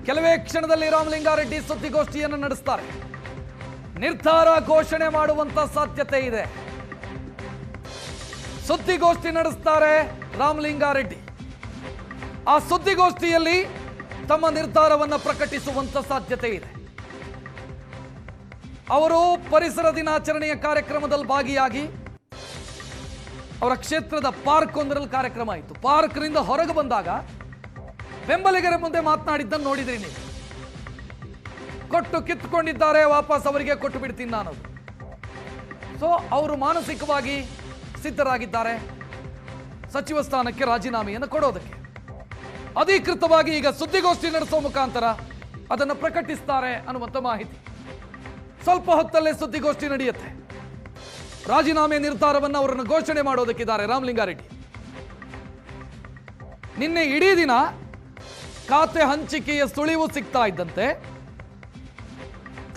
ಕೆಲವೇ ಕ್ಷಣದಲ್ಲಿ ರಾಮಲಿಂಗಾರೆಡ್ಡಿ ಸುದ್ದಿಗೋಷ್ಠಿಯನ್ನು ನಡೆಸ್ತಾರೆ. ನಿರ್ಧಾರ ಘೋಷಣೆ ಮಾಡುವಂತ ಸಾಧ್ಯತೆ ಇದೆ. ಸುದ್ದಿಗೋಷ್ಠಿ ನಡೆಸ್ತಾರೆ ರಾಮಲಿಂಗಾರೆಡ್ಡಿ. ಆ ಸುದ್ದಿಗೋಷ್ಠಿಯಲ್ಲಿ ತಮ್ಮ ನಿರ್ಧಾರವನ್ನು ಪ್ರಕಟಿಸುವಂತ ಸಾಧ್ಯತೆ ಇದೆ. ಅವರು ಪರಿಸರ ದಿನಾಚರಣೆಯ ಕಾರ್ಯಕ್ರಮದಲ್ಲಿ ಭಾಗಿಯಾಗಿ ಅವರ ಕ್ಷೇತ್ರದ ಪಾರ್ಕ್ ಒಂದರಲ್ಲಿ ಕಾರ್ಯಕ್ರಮ ಆಯಿತು. ಪಾರ್ಕ್ನಿಂದ ಹೊರಗೆ ಬಂದಾಗ ಬೆಂಬಲಿಗರ ಮುಂದೆ ಮಾತನಾಡಿದ್ದನ್ನು ನೋಡಿದ್ರಿ ನೀವು. ಕೊಟ್ಟು ಕಿತ್ಕೊಂಡಿದ್ದಾರೆ, ವಾಪಸ್ ಅವರಿಗೆ ಕೊಟ್ಟು ಬಿಡ್ತೀನಿ ನಾನು. ಸೊ ಅವರು ಮಾನಸಿಕವಾಗಿ ಸಿದ್ಧರಾಗಿದ್ದಾರೆ ಸಚಿವ ಸ್ಥಾನಕ್ಕೆ ರಾಜೀನಾಮೆಯನ್ನು ಕೊಡೋದಕ್ಕೆ. ಅಧಿಕೃತವಾಗಿ ಈಗ ಸುದ್ದಿಗೋಷ್ಠಿ ನಡೆಸುವ ಮುಖಾಂತರ ಅದನ್ನು ಪ್ರಕಟಿಸ್ತಾರೆ ಅನ್ನುವಂಥ ಮಾಹಿತಿ. ಸ್ವಲ್ಪ ಹೊತ್ತಲ್ಲೇ ಸುದ್ದಿಗೋಷ್ಠಿ ನಡೆಯುತ್ತೆ. ರಾಜೀನಾಮೆ ನಿರ್ಧಾರವನ್ನು ಅವರನ್ನು ಘೋಷಣೆ ಮಾಡೋದಕ್ಕಿದ್ದಾರೆ ರಾಮಲಿಂಗಾರೆಡ್ಡಿ. ನಿನ್ನೆ ಇಡೀ ದಿನ ಖಾತೆ ಹಂಚಿಕೆಯ ಸುಳಿವು ಸಿಗ್ತಾ ಇದ್ದಂತೆ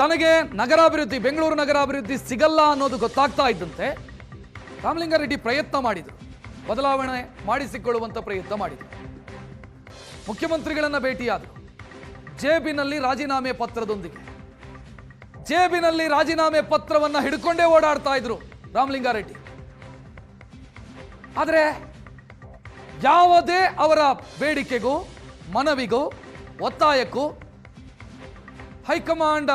ತನಗೆ ನಗರಾಭಿವೃದ್ಧಿ, ಬೆಂಗಳೂರು ನಗರಾಭಿವೃದ್ಧಿ ಸಿಗಲ್ಲ ಅನ್ನೋದು ಗೊತ್ತಾಗ್ತಾ ಇದ್ದಂತೆ ರಾಮಲಿಂಗಾರೆಡ್ಡಿ ಪ್ರಯತ್ನ ಮಾಡಿದರು, ಬದಲಾವಣೆ ಮಾಡಿಸಿಕೊಳ್ಳುವಂಥ ಪ್ರಯತ್ನ ಮಾಡಿದರು. ಮುಖ್ಯಮಂತ್ರಿಗಳನ್ನ ಭೇಟಿಯಾದರು, ಜೇಬಿನಲ್ಲಿ ರಾಜೀನಾಮೆ ಪತ್ರದೊಂದಿಗೆ. ಜೇಬಿನಲ್ಲಿ ರಾಜೀನಾಮೆ ಪತ್ರವನ್ನು ಹಿಡ್ಕೊಂಡೇ ಓಡಾಡ್ತಾ ಇದ್ರು ರಾಮಲಿಂಗಾರೆಡ್ಡಿ. ಆದರೆ ಯಾವುದೇ ಅವರ ಬೇಡಿಕೆಗೂ, ಮನವಿಗೂ, ಒತ್ತಾಯಕ್ಕೂ ಹೈಕಮಾಂಡ್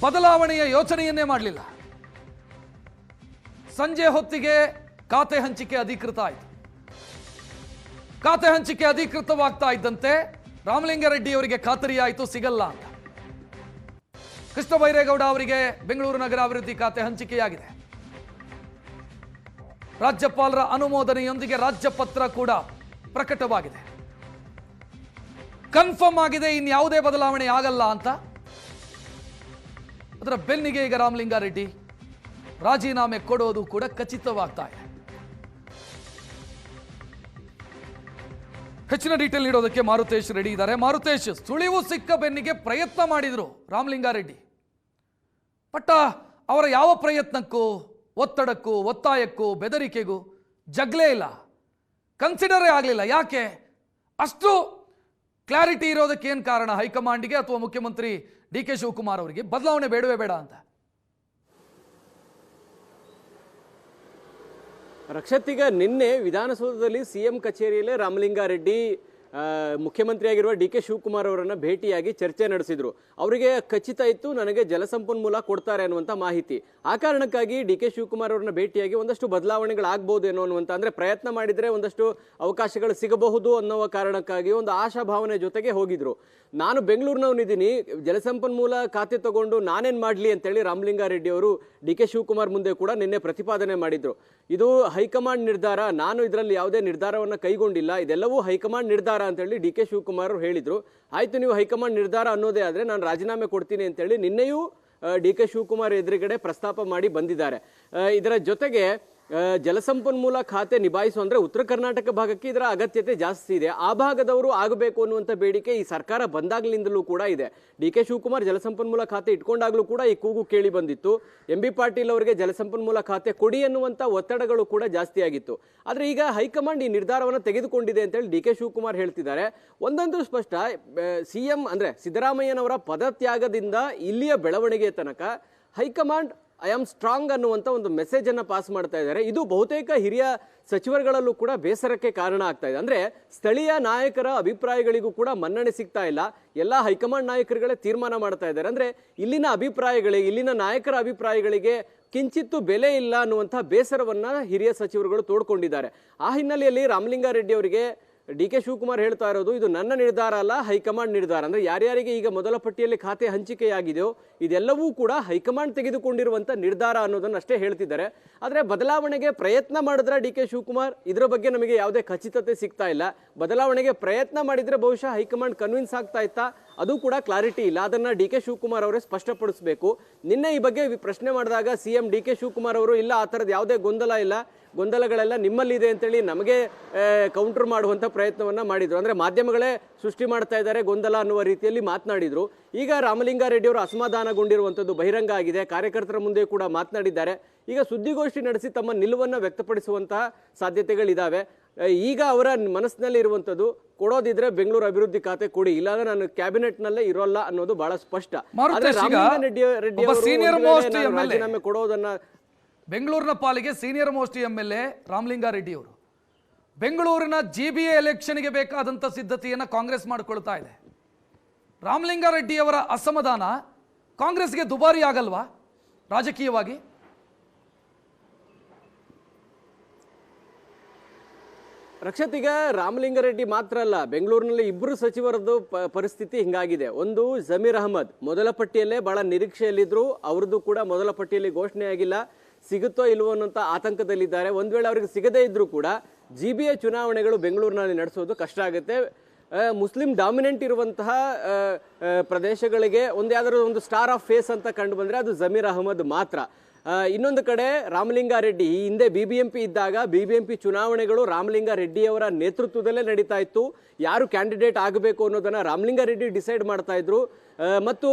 ಬದಲಾವಣೆಯ ಯೋಚನೆಯನ್ನೇ ಮಾಡಲಿಲ್ಲ. ಸಂಜೆ ಹೊತ್ತಿಗೆ ಖಾತೆ ಹಂಚಿಕೆ ಅಧಿಕೃತ ಆಯಿತು. ಖಾತೆ ಹಂಚಿಕೆ ಅಧಿಕೃತವಾಗ್ತಾ ಇದ್ದಂತೆ ರಾಮಲಿಂಗಾರೆಡ್ಡಿ ಅವರಿಗೆ ಖಾತರಿಯಾಯಿತು ಸಿಗಲ್ಲ ಅಂತ. ಕೃಷ್ಣ ಬೈರೇಗೌಡ ಅವರಿಗೆ ಬೆಂಗಳೂರು ನಗರಾಭಿವೃದ್ಧಿ ಖಾತೆ ಹಂಚಿಕೆಯಾಗಿದೆ. ರಾಜ್ಯಪಾಲರ ಅನುಮೋದನೆಯೊಂದಿಗೆ ರಾಜ್ಯಪತ್ರ ಕೂಡ ಪ್ರಕಟವಾಗಿದೆ. ಕನ್ಫರ್ಮ್ ಆಗಿದೆ, ಇನ್ಯಾವುದೇ ಬದಲಾವಣೆ ಆಗಲ್ಲ ಅಂತ. ಅದರ ಬೆನ್ನಿಗೆ ಈಗ ರಾಮಲಿಂಗಾರೆಡ್ಡಿ ರಾಜೀನಾಮೆ ಕೊಡೋದು ಕೂಡ ಖಚಿತವಾಗ್ತಾ ಇದೆ. ಹೆಚ್ಚಿನ ಡೀಟೇಲ್ ನೀಡೋದಕ್ಕೆ ಮಾರುತೇಶ್ ರೆಡಿ ಇದ್ದಾರೆ. ಮಾರುತೇಶ್, ಸುಳಿವು ಸಿಕ್ಕ ಬೆನ್ನಿಗೆ ಪ್ರಯತ್ನ ಮಾಡಿದ್ರು ರಾಮಲಿಂಗಾರೆಡ್ಡಿ. ಬಟ್ ಅವರ ಯಾವ ಪ್ರಯತ್ನಕ್ಕೂ, ಒತ್ತಡಕ್ಕೂ, ಒತ್ತಾಯಕ್ಕೂ, ಬೆದರಿಕೆಗೂ ಜಗ್ಲೇ ಇಲ್ಲ, ಕನ್ಸಿಡರೇ ಆಗಲಿಲ್ಲ. ಯಾಕೆ? ಅಷ್ಟು ಕ್ಲಾರಿಟಿ ಇರೋದಕ್ಕೆ ಏನು ಕಾರಣ? ಹೈಕಮಾಂಡ್ಗೆ ಅಥವಾ ಮುಖ್ಯಮಂತ್ರಿ ಡಿ ಕೆ ಶಿವಕುಮಾರ್ ಅವರಿಗೆ ಬದಲಾವಣೆ ಬೇಡವೇ ಬೇಡ ಅಂತ? ರಕ್ಷತ್, ಈಗ ನಿನ್ನೆ ವಿಧಾನಸೌಧದಲ್ಲಿ ಸಿಎಂ ಕಚೇರಿಯಲ್ಲೇ ರಾಮಲಿಂಗಾರೆಡ್ಡಿ ಮುಖ್ಯಮಂತ್ರಿಯಾಗಿರುವ ಡಿ ಕೆ ಶಿವಕುಮಾರ್ ಅವರನ್ನು ಭೇಟಿಯಾಗಿ ಚರ್ಚೆ ನಡೆಸಿದ್ರು. ಅವರಿಗೆ ಖಚಿತ ಇತ್ತು ನನಗೆ ಜಲಸಂಪನ್ಮೂಲ ಕೊಡ್ತಾರೆ ಅನ್ನುವಂಥ ಮಾಹಿತಿ. ಆ ಕಾರಣಕ್ಕಾಗಿ ಡಿ ಕೆ ಶಿವಕುಮಾರ್ ಅವರನ್ನ ಭೇಟಿಯಾಗಿ ಒಂದಷ್ಟು ಬದಲಾವಣೆಗಳಾಗಬಹುದೇನೋ ಅನ್ನುವಂಥ, ಅಂದರೆ ಪ್ರಯತ್ನ ಮಾಡಿದರೆ ಒಂದಷ್ಟು ಅವಕಾಶಗಳು ಸಿಗಬಹುದು ಅನ್ನುವ ಕಾರಣಕ್ಕಾಗಿ ಒಂದು ಆಶಾಭಾವನೆ ಜೊತೆಗೆ ಹೋಗಿದ್ರು. ನಾನು ಬೆಂಗಳೂರಿನವನಿದ್ದೀನಿ, ಜಲಸಂಪನ್ಮೂಲ ಖಾತೆ ತಗೊಂಡು ನಾನೇನು ಮಾಡಲಿ ಅಂತೇಳಿ ರಾಮಲಿಂಗಾರೆಡ್ಡಿ ಅವರು ಡಿ ಕೆ ಶಿವಕುಮಾರ್ ಮುಂದೆ ಕೂಡ ನಿನ್ನೆ ಪ್ರತಿಪಾದನೆ ಮಾಡಿದ್ರು. ಇದು ಹೈಕಮಾಂಡ್ ನಿರ್ಧಾರ, ನಾನು ಇದರಲ್ಲಿ ಯಾವುದೇ ನಿರ್ಧಾರವನ್ನು ಕೈಗೊಂಡಿಲ್ಲ, ಇದೆಲ್ಲವೂ ಹೈಕಮಾಂಡ್ ನಿರ್ಧಾರ ಅಂತೇಳಿ ಡಿ ಕೆ ಶಿವಕುಮಾರ್ ಅವರು ಹೇಳಿದ್ರು. ಆಯ್ತು, ನೀವು ಹೈಕಮಾಂಡ್ ನಿರ್ಧಾರ ಅನ್ನೋದೇ ಆದರೆ ನಾನು ರಾಜೀನಾಮೆ ಕೊಡ್ತೀನಿ ಅಂತೇಳಿ ನಿನ್ನೆಯೂ ಡಿ ಕೆ ಶಿವಕುಮಾರ್ ಎದುರುಗಡೆ ಪ್ರಸ್ತಾಪ ಮಾಡಿ ಬಂದಿದ್ದಾರೆ. ಇದರ ಜೊತೆಗೆ ಜಲಸಂಪನ್ಮೂಲ ಖಾತೆ ನಿಭಾಯಿಸು ಅಂದರೆ ಉತ್ತರ ಕರ್ನಾಟಕ ಭಾಗಕ್ಕೆ ಇದರ ಅಗತ್ಯತೆ ಜಾಸ್ತಿ ಇದೆ, ಆ ಭಾಗದವರು ಆಗಬೇಕು ಅನ್ನುವಂಥ ಬೇಡಿಕೆ ಈ ಸರ್ಕಾರ ಬಂದಾಗಲಿಂದಲೂ ಕೂಡ ಇದೆ. ಡಿ ಕೆ ಶಿವಕುಮಾರ್ ಜಲಸಂಪನ್ಮೂಲ ಖಾತೆ ಇಟ್ಕೊಂಡಾಗಲೂ ಕೂಡ ಈ ಕೂಗು ಕೇಳಿ ಬಂದಿತ್ತು. ಎಂ ಬಿ ಪಾಟೀಲ್ ಅವರಿಗೆ ಜಲಸಂಪನ್ಮೂಲ ಖಾತೆ ಕೊಡಿ ಅನ್ನುವಂಥ ಒತ್ತಡಗಳು ಕೂಡ ಜಾಸ್ತಿ ಆಗಿತ್ತು. ಆದರೆ ಈಗ ಹೈಕಮಾಂಡ್ ಈ ನಿರ್ಧಾರವನ್ನು ತೆಗೆದುಕೊಂಡಿದೆ ಅಂತೇಳಿ ಡಿ ಕೆ ಶಿವಕುಮಾರ್ ಹೇಳ್ತಿದ್ದಾರೆ. ಒಂದೊಂದು ಸ್ಪಷ್ಟ, ಸಿಎಂ ಅಂದರೆ ಸಿದ್ದರಾಮಯ್ಯನವರ ಪದತ್ಯಾಗದಿಂದ ಇಲ್ಲಿಯ ಬೆಳವಣಿಗೆ ತನಕ ಹೈಕಮಾಂಡ್ ಐ ಆಮ್ ಸ್ಟ್ರಾಂಗ್ ಅನ್ನುವಂಥ ಒಂದು ಮೆಸೇಜನ್ನು ಪಾಸ್ ಮಾಡ್ತಾ ಇದ್ದಾರೆ. ಇದು ಬಹುತೇಕ ಹಿರಿಯ ಸಚಿವರುಗಳಲ್ಲೂ ಕೂಡ ಬೇಸರಕ್ಕೆ ಕಾರಣ ಆಗ್ತಾ ಇದೆ. ಅಂದರೆ ಸ್ಥಳೀಯ ನಾಯಕರ ಅಭಿಪ್ರಾಯಗಳಿಗೂ ಕೂಡ ಮನ್ನಣೆ ಸಿಗ್ತಾ ಇಲ್ಲ. ಎಲ್ಲ ಹೈಕಮಾಂಡ್ ನಾಯಕರುಗಳೇ ತೀರ್ಮಾನ ಮಾಡ್ತಾ ಇದ್ದಾರೆ. ಅಂದರೆ ಇಲ್ಲಿನ ಅಭಿಪ್ರಾಯಗಳಿಗೆ, ಇಲ್ಲಿನ ನಾಯಕರ ಅಭಿಪ್ರಾಯಗಳಿಗೆ ಕಿಂಚಿತ್ತು ಬೆಲೆ ಇಲ್ಲ ಅನ್ನುವಂಥ ಬೇಸರವನ್ನು ಹಿರಿಯ ಸಚಿವರುಗಳು ತೋಡ್ಕೊಂಡಿದ್ದಾರೆ. ಆ ಹಿನ್ನೆಲೆಯಲ್ಲಿ ರಾಮಲಿಂಗಾರೆಡ್ಡಿ ಅವರಿಗೆ ಡಿ ಕೆ ಶಿವಕುಮಾರ್ ಹೇಳ್ತಾ ಇರೋದು, ಇದು ನನ್ನ ನಿರ್ಧಾರ ಅಲ್ಲ, ಹೈಕಮಾಂಡ್ ನಿರ್ಧಾರ. ಅಂದರೆ ಯಾರ್ಯಾರಿಗೆ ಈಗ ಮೊದಲ ಪಟ್ಟಿಯಲ್ಲಿ ಖಾತೆ ಹಂಚಿಕೆಯಾಗಿದೆಯೋ ಇದೆಲ್ಲವೂ ಕೂಡ ಹೈಕಮಾಂಡ್ ತೆಗೆದುಕೊಂಡಿರುವಂಥ ನಿರ್ಧಾರ ಅನ್ನೋದನ್ನು ಅಷ್ಟೇ ಹೇಳ್ತಿದ್ದಾರೆ. ಆದರೆ ಬದಲಾವಣೆಗೆ ಪ್ರಯತ್ನ ಮಾಡಿದ್ರೆ ಡಿ ಕೆ ಶಿವಕುಮಾರ್, ಇದರ ಬಗ್ಗೆ ನಮಗೆ ಯಾವುದೇ ಖಚಿತತೆ ಸಿಗ್ತಾ ಇಲ್ಲ. ಬದಲಾವಣೆಗೆ ಪ್ರಯತ್ನ ಮಾಡಿದರೆ ಬಹುಶಃ ಹೈಕಮಾಂಡ್ ಕನ್ವಿನ್ಸ್ ಆಗ್ತಾ ಇತ್ತಾ, ಅದು ಕೂಡ ಕ್ಲಾರಿಟಿ ಇಲ್ಲ. ಅದನ್ನು ಡಿ ಕೆ ಶಿವಕುಮಾರ್ ಅವರೇ ಸ್ಪಷ್ಟಪಡಿಸಬೇಕು. ನಿನ್ನೆ ಈ ಬಗ್ಗೆ ಪ್ರಶ್ನೆ ಮಾಡಿದಾಗ ಸಿಎಂ ಡಿ ಕೆ ಶಿವಕುಮಾರ್ ಅವರು, ಇಲ್ಲ, ಆ ಥರದ್ದು ಯಾವುದೇ ಗೊಂದಲ ಇಲ್ಲ, ಗೊಂದಲಗಳೆಲ್ಲ ನಿಮ್ಮಲ್ಲಿದೆ ಅಂತೇಳಿ ನಮಗೆ ಕೌಂಟರ್ ಮಾಡುವಂಥ ಪ್ರಯತ್ನವನ್ನು ಮಾಡಿದರು. ಅಂದರೆ ಮಾಧ್ಯಮಗಳೇ ಸೃಷ್ಟಿ ಮಾಡ್ತಾ ಇದ್ದಾರೆ ಗೊಂದಲ ಅನ್ನುವ ರೀತಿಯಲ್ಲಿ ಮಾತನಾಡಿದರು. ಈಗ ರಾಮಲಿಂಗಾರೆಡ್ಡಿ ಅವರು ಅಸಮಾಧಾನಗೊಂಡಿರುವಂಥದ್ದು ಬಹಿರಂಗ ಆಗಿದೆ. ಕಾರ್ಯಕರ್ತರ ಮುಂದೆ ಕೂಡ ಮಾತನಾಡಿದ್ದಾರೆ. ಈಗ ಸುದ್ದಿಗೋಷ್ಠಿ ನಡೆಸಿ ತಮ್ಮ ನಿಲುವನ್ನು ವ್ಯಕ್ತಪಡಿಸುವಂತಹ ಸಾಧ್ಯತೆಗಳಿದ್ದಾವೆ. ಈಗ ಅವರ ಮನಸ್ಸಿನಲ್ಲಿ ಇರುವಂತದ್ದು ಕೊಡೋದಿದ್ರೆ ಬೆಂಗಳೂರು ಅಭಿವೃದ್ಧಿ ಖಾತೆ ಕೊಡಿ, ಇಲ್ಲಾಂದ್ರೆ ನಾನು ಕ್ಯಾಬಿನೆಟ್ ನಲ್ಲೇ ಇರೋಲ್ಲ ಅನ್ನೋದು ಬಹಳ ಸ್ಪಷ್ಟ. ಮಾರುತೇಶ್, ಈಗ ರೆಡ್ಡಿ ಒಬ್ಬ senior most MLA ರಾಜೀನಾಮೆ ಕೊಡೋದನ್ನ ಬೆಂಗಳೂರಿನ ಪಾಲಿಗೆ ಸೀನಿಯರ್ ಮೋಸ್ಟ್ MLA ರಾಮಲಿಂಗಾರೆಡ್ಡಿ ಅವರು ಬೆಂಗಳೂರಿನ GBA ಎಲೆಕ್ಷನ್ಗೆ ಬೇಕಾದಂಥ ಸಿದ್ಧತೆಯನ್ನು ಕಾಂಗ್ರೆಸ್ ಮಾಡಿಕೊಳ್ತಾ ಇದೆ. ರಾಮಲಿಂಗಾರೆಡ್ಡಿಯವರ ಅಸಮಾಧಾನ ಕಾಂಗ್ರೆಸ್ಗೆ ದುಬಾರಿ ಆಗಲ್ವಾ ರಾಜಕೀಯವಾಗಿ? ರಕ್ಷತ್, ಈಗ ರಾಮಲಿಂಗಾರೆಡ್ಡಿ ಮಾತ್ರ ಅಲ್ಲ, ಬೆಂಗಳೂರಿನಲ್ಲಿ ಇಬ್ಬರು ಸಚಿವರದ್ದು ಪರಿಸ್ಥಿತಿ ಹಿಂಗಾಗಿದೆ. ಒಂದು ಜಮೀರ್ ಅಹಮದ್ ಮೊದಲ ಪಟ್ಟಿಯಲ್ಲೇ ಬಹಳ ನಿರೀಕ್ಷೆಯಲ್ಲಿದ್ರು, ಅವ್ರದ್ದು ಕೂಡ ಮೊದಲ ಪಟ್ಟಿಯಲ್ಲಿ ಘೋಷಣೆ ಆಗಿಲ್ಲ, ಸಿಗುತ್ತೋ ಇಲ್ವೋ ಅನ್ನೋಂಥ ಆತಂಕದಲ್ಲಿದ್ದಾರೆ. ಒಂದ್ ವೇಳೆ ಅವ್ರಿಗೆ ಸಿಗದೇ ಇದ್ರೂ ಕೂಡ GBA ಚುನಾವಣೆಗಳು ಬೆಂಗಳೂರಿನಲ್ಲಿ ನಡೆಸೋದು ಕಷ್ಟ ಆಗುತ್ತೆ. ಮುಸ್ಲಿಂ ಡಾಮಿನೆಂಟ್ ಇರುವಂತಹ ಪ್ರದೇಶಗಳಿಗೆ ಯಾವ್ದಾದ್ರು ಒಂದು ಸ್ಟಾರ್ ಆಫ್ ಫೇಸ್ ಅಂತ ಕಂಡು ಬಂದ್ರೆ ಅದು ಜಮೀರ್ ಅಹಮದ್ ಮಾತ್ರ. ಇನ್ನೊಂದು ಕಡೆ ರಾಮಲಿಂಗಾರೆಡ್ಡಿ ಈ ಹಿಂದೆ BBMP ಇದ್ದಾಗ BBMP ಚುನಾವಣೆಗಳು ರಾಮಲಿಂಗಾರೆಡ್ಡಿಯವರ ನೇತೃತ್ವದಲ್ಲೇ ನಡೀತಾ ಇತ್ತು. ಯಾರು ಕ್ಯಾಂಡಿಡೇಟ್ ಆಗಬೇಕು ಅನ್ನೋದನ್ನ ರಾಮಲಿಂಗಾರೆಡ್ಡಿ ಡಿಸೈಡ್ ಮಾಡ್ತಾ ಇದ್ರು ಮತ್ತು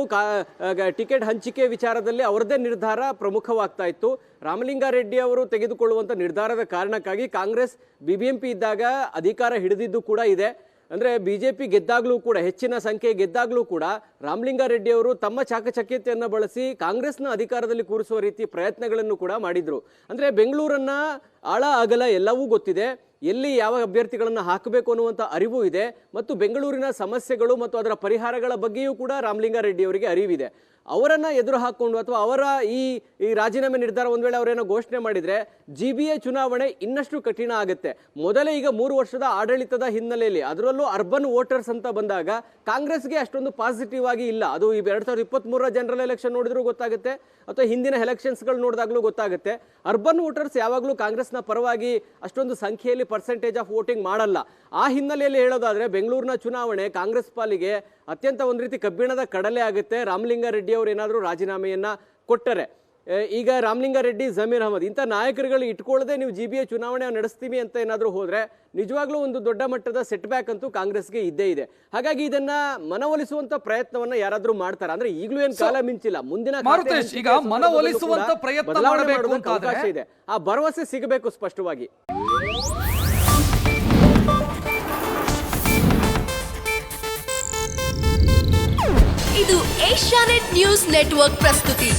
ಟಿಕೆಟ್ ಹಂಚಿಕೆ ವಿಚಾರದಲ್ಲಿ ಅವರದೇ ನಿರ್ಧಾರ ಪ್ರಮುಖವಾಗ್ತಾ ಇತ್ತು. ರಾಮಲಿಂಗಾರೆಡ್ಡಿ ಅವರು ತೆಗೆದುಕೊಳ್ಳುವಂತ ನಿರ್ಧಾರದ ಕಾರಣಕ್ಕಾಗಿ ಕಾಂಗ್ರೆಸ್ BBMP ಇದ್ದಾಗ ಅಧಿಕಾರ ಹಿಡಿದಿದ್ದು ಕೂಡ ಇದೆ. ಅಂದ್ರೆ BJP ಗೆದ್ದಾಗ್ಲೂ ಕೂಡ, ಹೆಚ್ಚಿನ ಸಂಖ್ಯೆ ಗೆದ್ದಾಗ್ಲೂ ಕೂಡ ರಾಮಲಿಂಗಾರೆಡ್ಡಿ ಅವರು ತಮ್ಮ ಚಾಕಚಕ್ಯತೆಯನ್ನು ಬಳಸಿ ಕಾಂಗ್ರೆಸ್ನ ಅಧಿಕಾರದಲ್ಲಿ ಕೂರಿಸುವ ರೀತಿ ಪ್ರಯತ್ನಗಳನ್ನು ಕೂಡ ಮಾಡಿದ್ರು. ಅಂದ್ರೆ ಬೆಂಗಳೂರನ್ನ ಆಳ ಅಗಲ ಎಲ್ಲವೂ ಗೊತ್ತಿದೆ, ಎಲ್ಲಿ ಯಾವ ಅಭ್ಯರ್ಥಿಗಳನ್ನು ಹಾಕಬೇಕು ಅನ್ನುವಂಥ ಅರಿವು ಇದೆ ಮತ್ತು ಬೆಂಗಳೂರಿನ ಸಮಸ್ಯೆಗಳು ಮತ್ತು ಅದರ ಪರಿಹಾರಗಳ ಬಗ್ಗೆಯೂ ಕೂಡ ರಾಮಲಿಂಗಾರೆಡ್ಡಿ ಅವರಿಗೆ ಅರಿವಿದೆ. ಅವರನ್ನ ಎದುರು ಹಾಕೊಂಡು ಅಥವಾ ಅವರ ಈ ರಾಜೀನಾಮೆ ನಿರ್ಧಾರ ಒಂದ್ ವೇಳೆ ಅವರೇನೋ ಘೋಷಣೆ ಮಾಡಿದ್ರೆ GBA ಚುನಾವಣೆ ಇನ್ನಷ್ಟು ಕಠಿಣ ಆಗುತ್ತೆ. ಮೊದಲೇ ಈಗ 3 ವರ್ಷದ ಆಡಳಿತದ ಹಿನ್ನೆಲೆಯಲ್ಲಿ, ಅದರಲ್ಲೂ ಅರ್ಬನ್ ವೋಟರ್ಸ್ ಅಂತ ಬಂದಾಗ ಕಾಂಗ್ರೆಸ್ಗೆ ಅಷ್ಟೊಂದು ಪಾಸಿಟಿವ್ ಆಗಿ ಇಲ್ಲ. ಅದು 2023 ಜನರಲ್ ಎಲೆಕ್ಷನ್ ನೋಡಿದ್ರೂ ಗೊತ್ತಾಗುತ್ತೆ ಅಥವಾ ಹಿಂದಿನ ಎಲೆಕ್ಷನ್ಸ್ಗಳು ನೋಡಿದಾಗ್ಲೂ ಗೊತ್ತಾಗುತ್ತೆ. ಅರ್ಬನ್ ವೋಟರ್ಸ್ ಯಾವಾಗಲೂ ಕಾಂಗ್ರೆಸ್ನ ಪರವಾಗಿ ಅಷ್ಟೊಂದು ಸಂಖ್ಯೆಯಲ್ಲಿ ಪರ್ಸೆಂಟೇಜ್ ಆಫ್ ವೋಟಿಂಗ್ ಮಾಡಲ್ಲ. ಆ ಹಿನ್ನೆಲೆಯಲ್ಲಿ ಹೇಳೋದಾದ್ರೆ ಬೆಂಗಳೂರಿನ ಚುನಾವಣೆ ಕಾಂಗ್ರೆಸ್ ಪಾಲಿಗೆ ಅತ್ಯಂತ ಒಂದು ರೀತಿ ಕಬ್ಬಿಣದ ಕಡಲೆ ಆಗುತ್ತೆ. ರಾಮಲಿಂಗಾರೆಡ್ಡಿ ಅವರು ಏನಾದರೂ ರಾಜೀನಾಮೆಯನ್ನ ಕೊಟ್ಟರೆ. ಈಗ ರಾಮಲಿಂಗಾರೆಡ್ಡಿ, ಜಮೀರ್ ಅಹಮದ್ ಇಂಥ ನಾಯಕರುಗಳು ಇಟ್ಕೊಳ್ಳದೆ ನೀವು GBA ಚುನಾವಣೆ ನಡೆಸ್ತೀವಿ ಅಂತ ಏನಾದರೂ ಹೋದ್ರೆ ನಿಜವಾಗ್ಲೂ ಒಂದು ದೊಡ್ಡ ಮಟ್ಟದ ಸೆಟ್ ಬ್ಯಾಕ್ ಅಂತೂ ಕಾಂಗ್ರೆಸ್ಗೆ ಇದ್ದೇ ಇದೆ. ಹಾಗಾಗಿ ಇದನ್ನ ಮನವೊಲಿಸುವಂತ ಪ್ರಯತ್ನವನ್ನ ಯಾರಾದ್ರೂ ಮಾಡ್ತಾರೆ ಅಂದ್ರೆ ಈಗಲೂ ಏನ್ ಕಾಲ ಮಿಂಚಿಲ್ಲ. ಮುಂದಿನ ಈಗ ಮನವೊಲಿಸುವಂತ ಪ್ರಯತ್ನ ಮಾಡಬೇಕು ಅಂತ ಅವಕಾಶ ಇದೆ. ಆ ಭರವಸೆ ಸಿಗಬೇಕು ಸ್ಪಷ್ಟವಾಗಿ. ಇದು ಏಷ್ಯಾನೆಟ್ ನ್ಯೂಸ್ ನೆಟ್ವರ್ಕ್ ಪ್ರಸ್ತುತಿ.